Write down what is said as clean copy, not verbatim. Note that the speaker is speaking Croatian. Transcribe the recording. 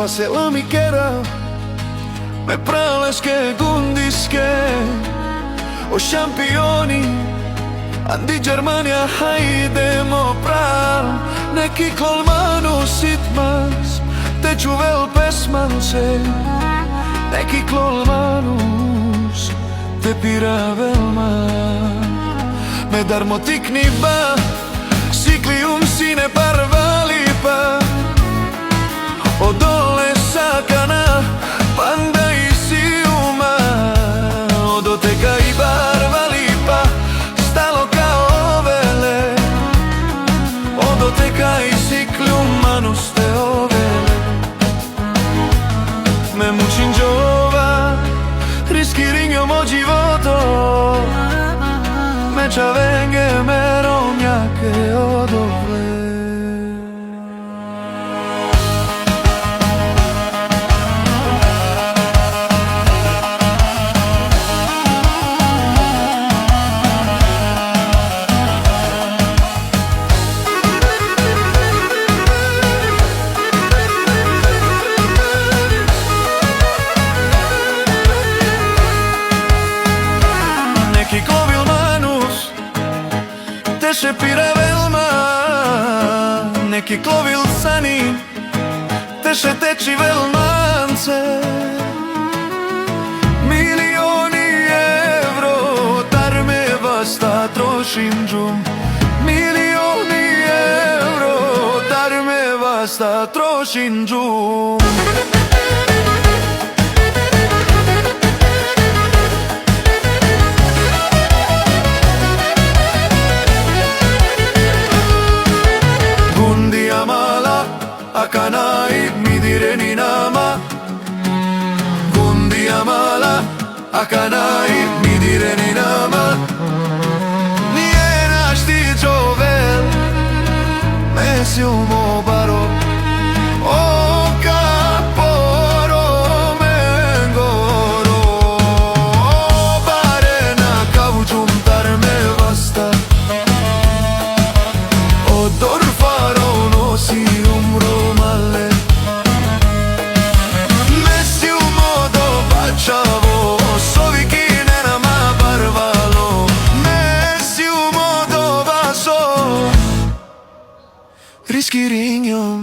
pa se lami kera me praleške gundiske. O šampioni Andi Germania, hajdemo pral. Neki kolmanu sitmas te čuvel pesmance. Neki kolmanus te piravelma. Me darmotikni ba Siklium sine parvalipa. Odole sakana panda i siuma. Odoteka i barvalipa stalo kao vele. Odoteka i siklium manus te ovele. Me mučin giova riskirinjo mo životo. Me čavenge me romnjake odovle. Neki klovil manus te še piravelma. Neki klovil sani te še teči velmance. Milioni evro tar me basta trošim džum. Milioni evro tar me basta trošim džum. Akanai midireni nama. Gundi amala akanai midireni nama. Nije šti čovel mesiumo baro. O kaporo mengoro. Bare na kavučum tar me vasta. Odor faro nosi umro. Riskirinjom